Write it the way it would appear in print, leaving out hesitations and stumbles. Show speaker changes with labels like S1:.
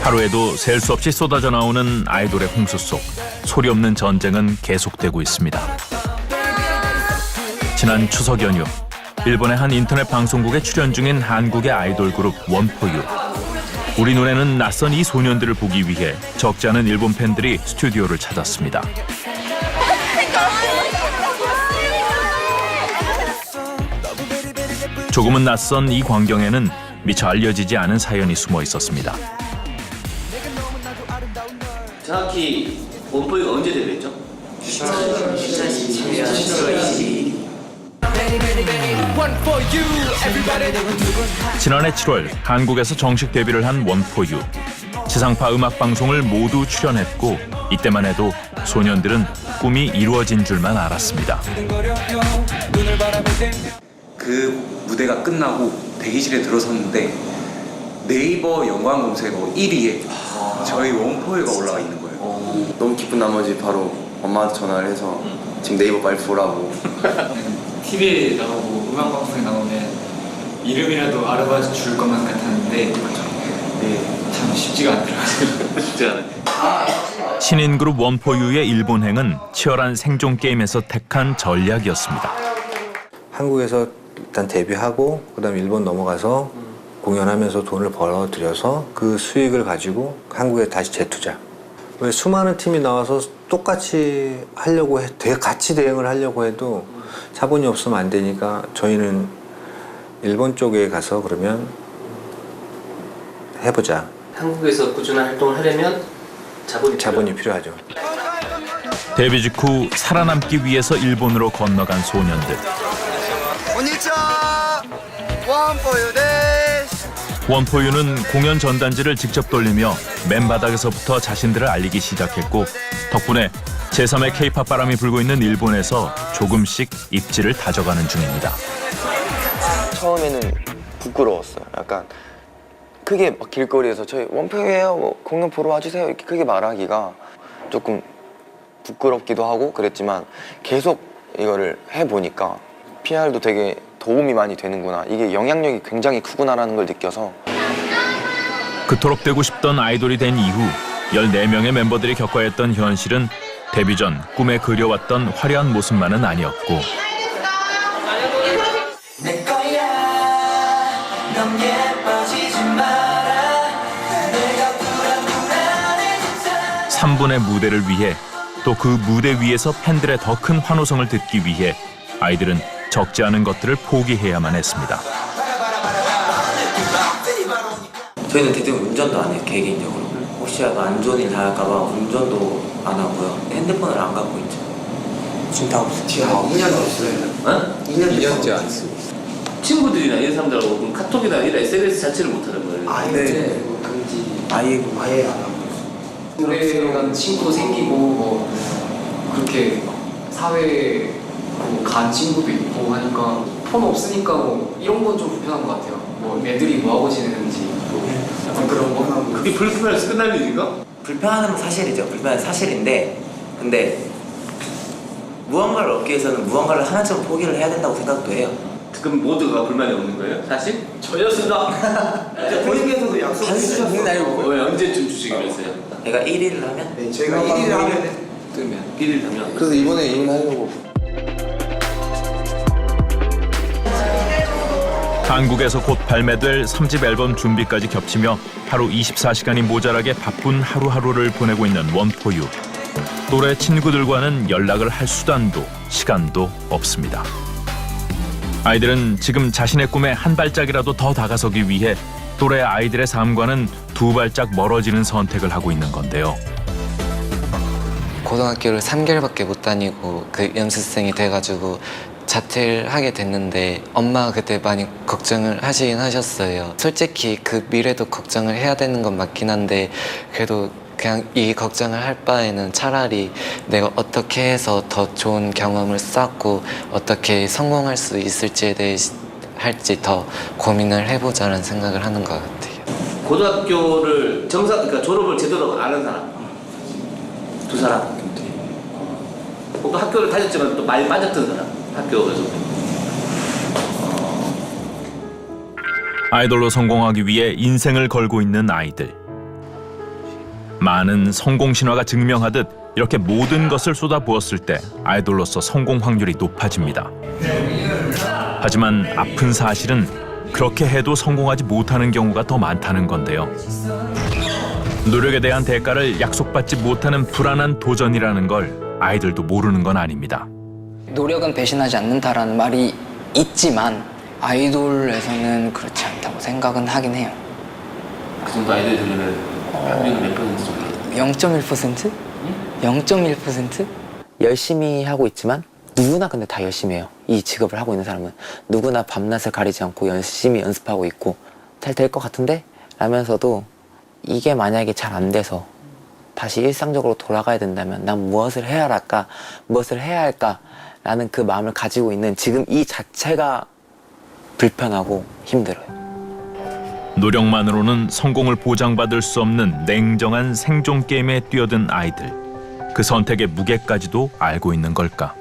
S1: 하루에도 셀 수 없이 쏟아져 나오는 아이돌의 홍수 속 소리 없는 전쟁은 계속되고 있습니다. 지난 추석 연휴, 일본의 한 인터넷 방송국에 출연 중인 한국의 아이돌 그룹 원포유. 우리 눈에는 낯선 이 소년들을 보기 위해 적지 않은 일본 팬들이 스튜디오를 찾았습니다. 조금은 낯선 이 광경에는 미처 알려지지 않은 사연이 숨어 있었습니다.
S2: 정확히 원포유가 언제 데뷔했죠? 2017년 10월 22일.
S1: 지난해 7월 한국에서 정식 데뷔를 한 원포유. 지상파 음악방송을 모두 출연했고 이때만 해도 소년들은 꿈이 이루어진 줄만 알았습니다.
S3: 그 무대가 끝나고 대기실에 들어섰는데 네이버 연관 검색어 1위에 저희 원포유가 올라와 있는 거예요.
S4: 너무 기쁜 나머지 바로 엄마한테 전화를 해서 지금 네이버 빨리 보라고.
S5: TV에 나오고 음악방송에 나오면 이름이라도 알아봐 줄 것만 같았는데 참 쉽지가 않더라고요.
S2: 쉽지 않아요.
S1: 신인 그룹 원포유의 일본행은 치열한 생존 게임에서 택한 전략이었습니다.
S6: 한국에서 일단 데뷔하고 그다음 일본 넘어가서 공연하면서 돈을 벌어들여서 그 수익을 가지고 한국에 다시 재투자. 왜 수많은 팀이 나와서 똑같이 하려고 같이 대응을 하려고 해도 자본이 없으면 안 되니까 저희는 일본 쪽에 가서 그러면 해보자.
S2: 한국에서 꾸준한 활동을 하려면
S6: 자본이 필요하죠.
S1: 데뷔 직후 살아남기 위해서 일본으로 건너간 소년들. 원포유는 공연 전단지를 직접 돌리며 맨바닥에서부터 자신들을 알리기 시작했고 덕분에 제3의 K-팝 바람이 불고 있는 일본에서 조금씩 입지를 다져가는 중입니다.
S4: 처음에는 부끄러웠어요. 약간 크게 막 길거리에서 저희 원포유예요, 뭐 공연 보러 와주세요 이렇게 크게 말하기가 조금 부끄럽기도 하고 그랬지만 계속 이거를 해보니까 PR도 되게 도움이 많이 되는구나, 이게 영향력이 굉장히 크구나라는 걸 느껴서.
S1: 그토록 되고 싶던 아이돌이 된 이후 14명의 멤버들이 겪어야 했던 현실은 데뷔 전 꿈에 그려왔던 화려한 모습만은 아니었고 3분의 무대를 위해 또 그 무대 위에서 팬들의 더 큰 환호성을 듣기 위해 아이들은 적지 않은 것들을 포기해야만 했습니다.
S7: 저희는 대부분 운전도 안 해요, 개개인적으로. 혹시라도 안 좋은 일 당할까봐 운전도 안 하고요. 핸드폰을 안 갖고 있죠. 지금 다 없어요. 지금 2년 없어요.
S4: 2년째 안 쓰고.
S2: 친구들이나 이런 사람들하고 그럼 카톡이나 이런 SNS 자체를 못 하는 거예요.
S7: 네.
S5: 금지.
S7: 아예 안 하고 있어요.
S5: 노래간 친구도 생기고 뭐 그렇게 사회에 간 친구도 있고 하니까 폰 없으니까 뭐 이런 건 좀 불편한 것 같아요. 뭐 애들이 뭐 하고 지내는지 약간 그런 거.
S2: 그게 불편해서 끝날 일인가?
S7: 불편한 건 사실이죠. 불편한 사실인데 근데 무언가를 얻기 위해서는 무언가를 하나쯤 포기를 해야 된다고 생각도 해요.
S2: 그럼 모두가 불만이 없는 거예요? 사실? 저였습니다.
S7: 본인께서도 약속해주셨어요.
S2: 왜 언제쯤 주시기로 했어요?
S7: 내가 1위를 하면?
S4: 네, 저희가 1위를 하면 뜨면.
S2: 1일 하면.
S4: 그래서 이번에 이민하려고.
S1: 한국에서 곧 발매될 3집 앨범 준비까지 겹치며 하루 24시간이 모자라게 바쁜 하루하루를 보내고 있는 원포유. 또래 친구들과는 연락을 할 수단도 시간도 없습니다. 아이들은 지금 자신의 꿈에 한 발짝이라도 더 다가서기 위해 또래 아이들의 삶과는 두 발짝 멀어지는 선택을 하고 있는 건데요.
S8: 고등학교를 3개월밖에 못 다니고 그 연습생이 돼가지고 자퇴를 하게 됐는데 엄마가 그때 많이 걱정을 하시긴 하셨어요. 솔직히 그 미래도 걱정을 해야 되는 건 맞긴 한데 그래도 그냥 이 걱정을 할 바에는 차라리 내가 어떻게 해서 더 좋은 경험을 쌓고 어떻게 성공할 수 있을지에 대해 할지 더 고민을 해보자는 생각을 하는 것 같아요.
S2: 고등학교를 그러니까 졸업을 제대로 안 한 사람 두 사람. 혹은 학교를 다녔지만 또 많이 빠졌던 사람 학교에서.
S1: 아이돌로 성공하기 위해 인생을 걸고 있는 아이들. 많은 성공 신화가 증명하듯 이렇게 모든 것을 쏟아부었을 때 아이돌로서 성공 확률이 높아집니다. 하지만 아픈 사실은 그렇게 해도 성공하지 못하는 경우가 더 많다는 건데요. 노력에 대한 대가를 약속받지 못하는 불안한 도전이라는 걸 아이들도 모르는 건 아닙니다.
S9: 노력은 배신하지 않는다라는 말이 있지만 아이돌에서는 그렇지 않다고 생각은 하긴 해요.
S2: 그 정도 아이들 들으면 확률은 몇 퍼센트 정도?
S9: 0.1%? 0.1%?
S7: 열심히 하고 있지만 누구나 근데 다 열심히 해요. 이 직업을 하고 있는 사람은 누구나 밤낮을 가리지 않고 열심히 연습하고 있고 잘 될 것 같은데? 라면서도 이게 만약에 잘 안 돼서 다시 일상적으로 돌아가야 된다면 난 무엇을 해야 할까? 무엇을 해야 할까? 라는 그 마음을 가지고 있는 지금 이 자체가 불편하고 힘들어요.
S1: 노력만으로는 성공을 보장받을 수 없는 냉정한 생존 게임에 뛰어든 아이들. 그 선택의 무게까지도 알고 있는 걸까?